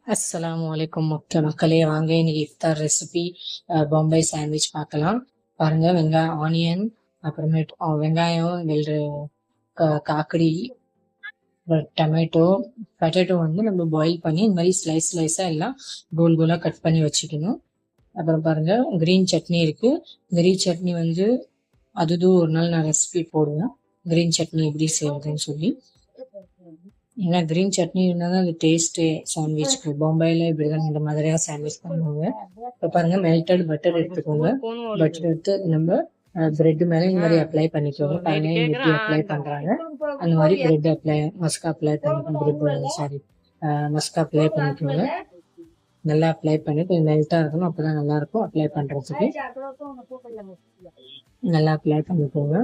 அஸ்ஸலாமு அலைக்கும் மக்களே, வாங்க இன்னைக்கு இஃப்தார் ரெசிபி பாம்பே சாண்ட்விச் பார்க்கலாம். பாருங்க, வெங்காயம், ஆனியன், அப்புறமேட்டு வெங்காயம், காக்கடி, டொமேட்டோ, பொட்டேட்டோ வந்து நம்ம பாயில் பண்ணி இந்த மாதிரி ஸ்லைஸா எல்லாம் கோல் கோலா கட் பண்ணி வச்சுக்கணும். அப்புறம் பாருங்க, கிரீன் சட்னி இருக்கு. கிரீன் சட்னி வந்து அதுவும் ஒரு நாள் நான் ரெசிபி போடுவேன், கிரீன் சட்னி எப்படி செய்யறதுன்னு சொல்லி. ஏன்னா கிரீன் சட்னி இருந்தால் தான் அது டேஸ்ட்டு சாண்ட்விச்க்கு. பாம்பேயில் இப்படிதான் இந்த மாதிரியாக சாண்ட்விச் பண்ணுவாங்க. இப்போ பாருங்க, மெல்டட் பட்டர் எடுத்துக்கோங்க. பட்டர் எடுத்து நம்ம பிரெட் மேலே இந்த மாதிரி அப்ளை பண்ணிக்கோங்க. பாருங்க எப்படி அப்ளை பண்ணுறாங்க, அந்த மாதிரி பிரெட் மஸ்கா அப்ளை பண்ணிக்கோங்க. மஸ்கா அப்ளை பண்ணிக்கோங்க. நல்லா அப்ளை பண்ணி கொஞ்சம் மெல்ட்டாக இருக்கணும், அப்போ தான் நல்லாயிருக்கும் அப்ளை பண்ணுறதுக்கு. நல்லா அப்ளை பண்ணிக்கோங்க.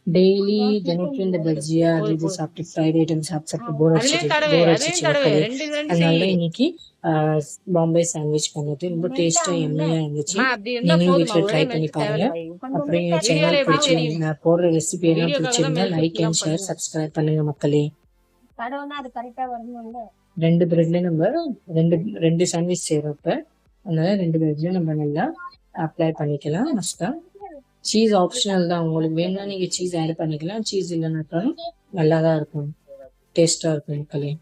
டெய்லி தினமும் இந்த பஜ்ஜியா அது இது சாப்பிட்டு ஃப்ரைட் ஐட்டம் சாப்பிட்டு போர் அடிச்சிச்சு. அதனால இன்னைக்கு பாம்பே சாண்ட்விச் பண்ணது ரொம்ப டேஸ்டா எம்மையா இருந்துச்சு. நீங்களும் வீட்டுல ட்ரை பண்ணி பாருங்க. அப்புறம் என் சேனல் பிடிச்சிருந்தா, போடுற ரெசிபி எல்லாம் பிடிச்சிருந்தா லைக் அண்ட் ஷேர் சப்ஸ்கிரைப் பண்ணுங்க மக்களே. ரெண்டு பிரெட்ல நம்ம ரெண்டு சாண்ட்விச் செய்யறப்ப அதனால ரெண்டு பிரெட்லயும் நம்ம நல்லா அப்ளை பண்ணிக்கலாம். மஸ்டா சீஸ் ஆப்ஷனல் தான், உங்களுக்கு வேணும்னா நீங்க சீஸ் ஆட் பண்ணிக்கலாம், சீஸ் இல்லைன்னாலும் நல்லா தான் இருக்கும், டேஸ்டா இருக்கும் மக்களே.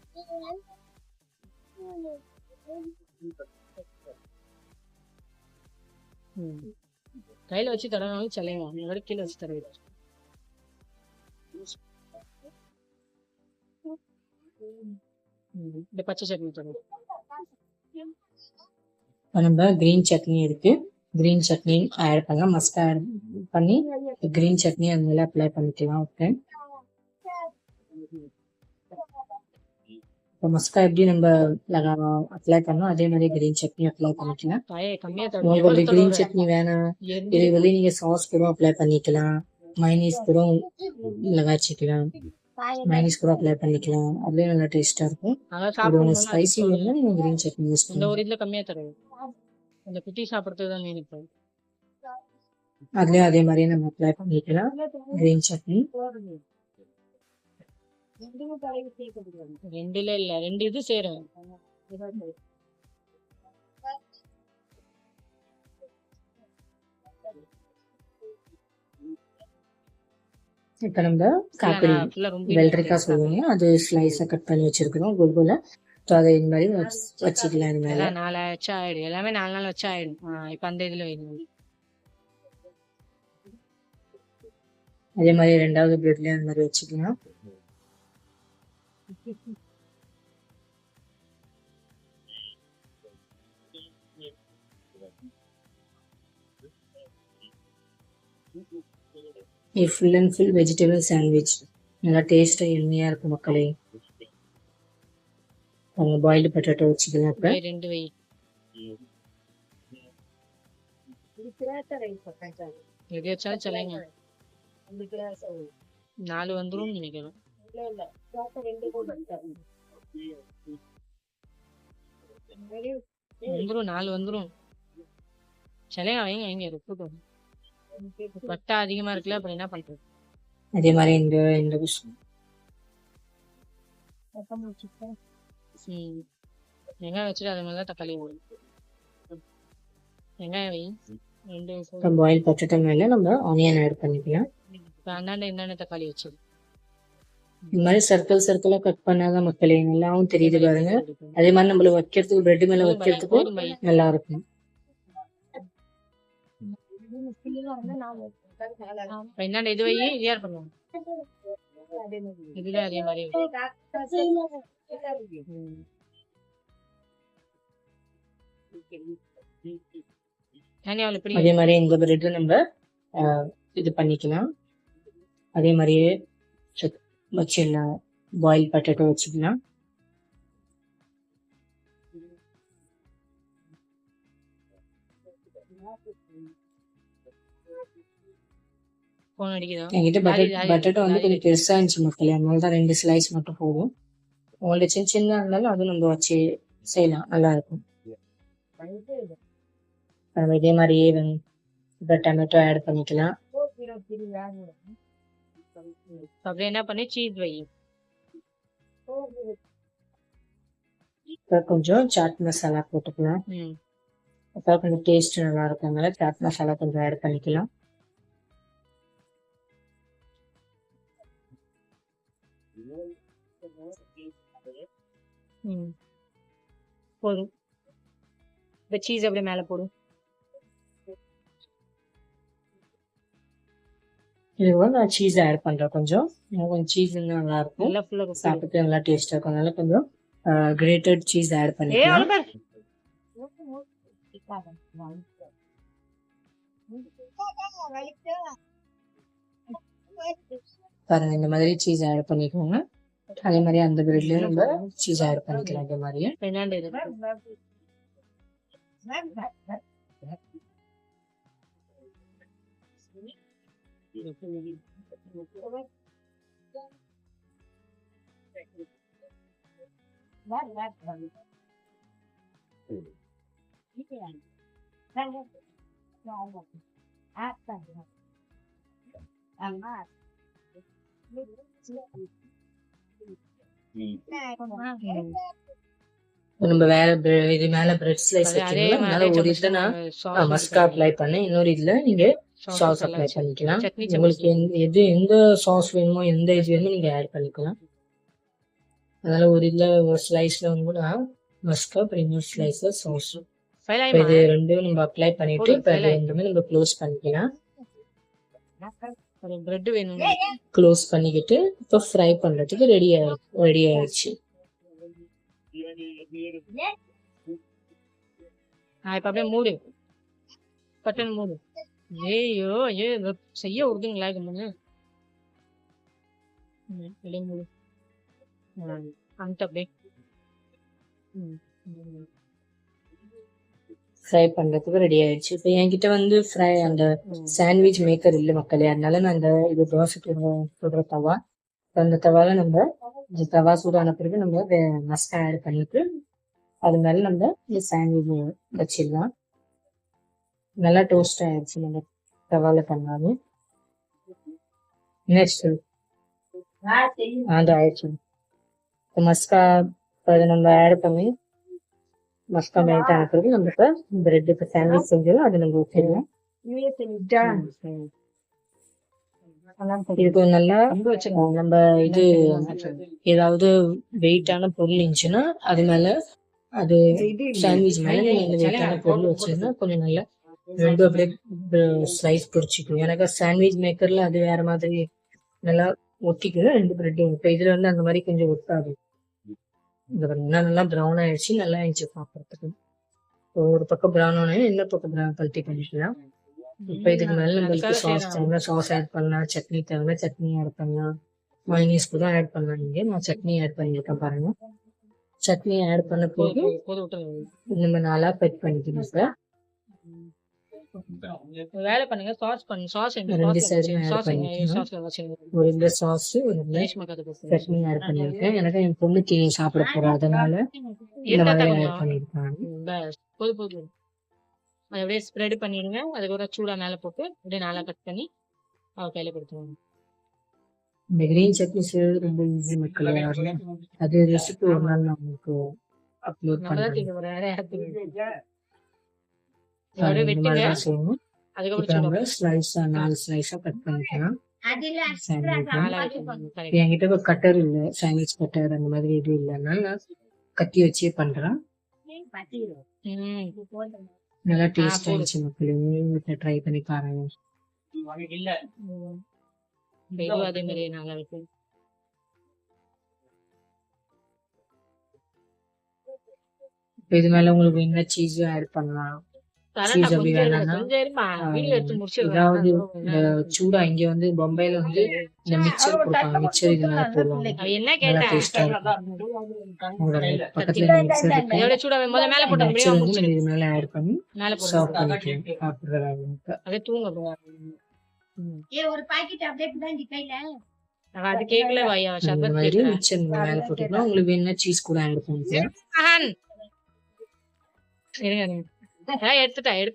கையில வச்சு தடவை சலைவா, கீழே வச்சு தடவை. இந்த பச்சை சட்னி தடவை. நம்ம கிரீன் சட்னி இருக்கு, கிரீன் சட்னி ஆட் பண்ணலாம். மஸ்கா ஆட் பண்ணி கிரீன் சட்னி அது மேலே அப்ளை பண்ணிக்கலாம். ஓகே, இப்போ மஸ்கா எப்படி நம்ம அப்ளை பண்ணோம் அதே மாதிரி கிரீன் சட்னி அப்ளை பண்ணிக்கலாம். உங்களுக்கு கிரீன் சட்னி வேணாம், இது வந்து நீங்க சாஸ் கூட அப்ளை பண்ணிக்கலாம், மைனீஸ் கூட வச்சுக்கலாம், மைனீஸ் கூட அப்ளை பண்ணிக்கலாம், அதுலேயும் நல்லா டேஸ்டா இருக்கும். அது ஸ்பைசி வேணும்னா நீங்க கிரீன் சட்னி யூஸ் பண்ணுங்க. ஒரு இதுல கம்மியா தருவோம், அந்த குட்டி சாப்பிட்றது தான் நினைப்பேன். அதுலயும் அதே மாதிரியே நம்ம அப்ளை பண்ணிக்கலாம் கிரீன் சட்னி. ரெண்டுல இல்ல, ரெண்டு இது செய்யறேன். இப்ப நம்ம காக்கடி வெள்ளரிக்காய் சொல்லுவாங்க, அது ஸ்லைஸா கட் பண்ணி வச்சிருக்கிறோம் கோல்கோல. அதை இந்த மாதிரி வச்சுக்கலாம். இது மேல 4 வச்சா ஆயிடும், எல்லாமே 4 நாள் வச்சா ஆயிடும். இப்ப அந்த இதுல வைக்கணும். அதே மாதிரி ரெண்டாவது பிரெட்லயும் அந்த மாதிரி வச்சுக்கலாம். Full and full vegetable sandwich, நல்லா டேஸ்டா எண்ணெயா இருக்கும் மக்களே. அவங்க பாயில்டு பொட்டேட்டோ வச்சுக்கலாம். இப்ப ரெண்டு வை எது வச்சாலும் சொல்லுங்க, 4 வந்துரும் நினைக்கிறேன். வந்துரும் 4 வந்துரும். சிலையா வைங்க, எங்க இருக்கட்டும். வட்டா அதிகமா இருக்குல்ல, அப்புறம் என்ன பண்றது. அதே மாதிரி இந்த விஷயம் வெங்காயம் வச்சுட்டு அது மேல தக்காளி போடும். வெங்காயம் வை, பாயில் பொட்டேட்டோ மேல நம்ம ஆனியன் ஆட் பண்ணிக்கலாம். என்னென்ன தக்காளி வச்சு இந்த மாதிரி சர்க்கிளா கட் பண்ணாதான் மக்களே நல்லாவும் தெரியுது பாருங்க. அதே மாதிரி நம்மளுக்கு வைக்கிறதுக்கு பிரெட் மேல வைக்கிறதுக்கும் நல்லா இருக்கும். என்னென்ன இது வை, யார் பண்ணுவோம் இதுல அதே மாதிரி. அதே மாதிரி இந்த பிரெட் நம்ம இது பண்ணிக்கலாம். அதே மாதிரியே வச்சிடலாம், பாயில் பொட்டேட்டோ வச்சுக்கலாம். என்கிட்ட பட்டேட்டோ வந்து கொஞ்சம் பெருசா இருந்துச்சு மக்களே, அதனாலதான் 2 ஸ்லைஸ் மட்டும் போதும். உங்கள்ட்ட சின்ன சின்ன இருந்தாலும் அதுவும் நம்ம வச்சு செய்யலாம், நல்லா இருக்கும். நம்ம இதே மாதிரியே இப்போ டொமேட்டோ ஆட் பண்ணிக்கலாம். அப்படியே என்ன பண்ணி சீஸ் வை, அப்புறம் கொஞ்சம் சாட் மசாலா போட்டுக்கலாம். அப்புறம் கொஞ்சம் டேஸ்ட் நல்லா இருக்கனால சாட் மசாலா கொஞ்சம் ஆட் பண்ணிக்கலாம். போதும். இந்த சீஸ் அப்படியே மேல போடும். இதுவும் நான் சீஸ் ஆட் பண்றேன். கொஞ்சம் சீஸ் நல்லா இருக்கும், சாப்பிட்டு நல்லா டேஸ்டா இருக்கும். அதனால கொஞ்சம் கிரேட்டட் சீஸ் ஆட் பண்ணிக்கலாம். பாருங்க, இந்த மாதிரி சீஸ் ஆட் பண்ணிக்கோங்க. அதே மாதிரி அந்த பிரெட்லயும் நம்ம சீஸ் ஆட் பண்ணிக்கலாம். இந்த மாதிரியே நம்ம வேற இது மேல பிரெட் ஸ்லைஸ் வைக்கணும். அதனால ஒரு இதுல நான் மஸ்கா அப்ளை பண்ணேன், இன்னொரு இதுல நீங்க சாஸ் அப்ளை பண்ணிக்கலாம். உங்களுக்கு எந்த சாஸ் வேணுமோ, எந்த இது வேணுமோ நீங்க ஆட் பண்ணிக்கலாம். அதனால ஒரு இதுல ஒரு ஸ்லைஸ்ல வந்து நான் மஸ்கா, அப்புறம் இன்னொரு ஸ்லைஸ்ல சாஸ், இது ரெண்டும் நம்ம அப்ளை பண்ணிட்டு இப்ப இது ரெண்டுமே நம்ம க்ளோஸ் பண்ணிக்கலாம். பிரெட் வேணும், க்ளோஸ் பண்ணிக்கிட்டு இப்போ ஃப்ரை பண்றதுக்கு ரெடி ஆயிடுச்சு. இப்ப அப்படியே மூடு, பட்டன் மூடு. ஐயோ செய்ய விடுதுங்களா? மூடு அப்படியே ஃப்ரை பண்றதுக்கு ரெடி ஆயிடுச்சு. இப்போ என்கிட்ட வந்து ஃப்ரை அந்த சாண்ட்விச் மேக்கர் இல்லை மக்களே, அதனால நான் இந்த இது தோசை சுடுற தவா, அந்த தவால நம்ம இந்த தவா சூடான பிறகு நம்ம மஸ்கா ஆட் பண்ணிட்டு அது மேல நம்ம இந்த சாண்ட்விச் வச்சிடலாம். நல்லா டோஸ்ட் ஆயிடுச்சு நம்ம தவால பண்ணாலும். நெக்ஸ்ட் அது ஆயிடுச்சு. மஸ்கா அதை நம்ம ஆட் பண்ணி மஸ்கா மெல்ட் ஆன பிறகு நம்ம இப்போ பிரெட் இப்போ சாண்ட்விச் செஞ்சோம் அதை நம்ம ஊற்றிடலாம். இது நல்லா நம்ம இது ஏதாவது வெயிட்டான பொருள் இருந்துச்சுன்னா அது மேல, அது சாண்ட்விச் மேல நீங்க வெயிட்டான பொருள் வச்சீங்கன்னா கொஞ்சம் நல்லா ரெண்டும் அப்படியே ஸ்லைஸ் பிடிச்சிக்கும். எனக்கு சாண்ட்விச் மேக்கர்ல அது வேற மாதிரி நல்லா ஒட்டிக்கும் ரெண்டு பிரெட்டும். இப்போ இதுல வந்து அந்த மாதிரி கொஞ்சம் ஒட்டாது. நல்லா ப்ரௌன் ஆயிடுச்சு, நல்லா இருந்துச்சு சாப்பிட்றதுக்கு. ஒரு பக்கம் ப்ரௌன் ஆனா இன்னொரு பக்கம் ப்ரௌன் பல்ட்டி பண்ணிக்கலாம். இப்போ இதுக்கு மேல நம்மளுக்கு சாஸ் தேவைன்னா சாஸ் ஆட் பண்ணலாம், சட்னி தேவைன்னா சட்னி ஆட் பண்ணலாம், மைனீஸ் கூட ஆட் பண்ணலாம். நீங்க நான் சட்னி ஆட் பண்ணியிருக்கேன் பாருங்க. சட்னி ஆட் பண்ண போது நம்ம நல்லா கட் பண்ணிக்கணும் சார். வேலை பண்ணுங்க, சாஸ் பண்ணுங்க, சாஸ் ரெண்டு சைடுமே ஆட் பண்ணிக்கணும். ஒரு இந்த சாஸ் ஒரு சட்னி ஆட் பண்ணியிருக்கேன். எனக்கு என் பொண்ணுக்கு சாப்பிட போறேன், அதனால இந்த மாதிரி ஆட் பண்ணியிருக்காங்க. அதை அப்படியே ஸ்ப்ரெட் பண்ணிடுங்க. அதுக்கு ஒரு சூடா மேல போட்டு அப்படியே நல்லா கட் பண்ணி அவ கையில கொடுத்துருவாங்க. இந்த கிரீன் சட்னி செய்யறது ரொம்ப ஈஸி மக்கள். அது ரெசிபி ஒரு நாள் நான் உங்களுக்கு அப்லோட் பண்றேன். என்கிட்ட ஒரு கட்டர் இல்ல, சாண்ட்விச் கட்டர் அந்த மாதிரி எதுவும் இல்லைனால நான் கத்தி வச்சே பண்றேன். நல்லா டேஸ்ட் ஆயிடுச்சு மக்களே, நீங்க ட்ரை பண்ணி பாருங்க. அதே மாதிரி நல்லா இருக்கு. இது மேல உங்களுக்கு என்ன சீஸ் ஆட் பண்ணலாம். சீஸ் அப்படி வேணாம்னா ஏதாவது இந்த சூடா இங்க வந்து பொம்பைல வந்து இந்த மிக்சர் கொடுப்பாங்க, மிக்சர் இது மேல போடுவாங்க, நல்லா டேஸ்டா இருக்கும். பக்கத்துல மிக்சர் இருக்கு, மிக்சர் வந்து இது மேல ஆட் பண்ணி சர்வ் பண்ணிக்கலாம் சாப்பிடுறதுக்கு. மிக்சர் மேல போட்டுக்கலாம். உங்களுக்கு வேணும்னா சீஸ் கூட ஆட் பண்ணிக்கலாம். எடுத்துட்டேன்.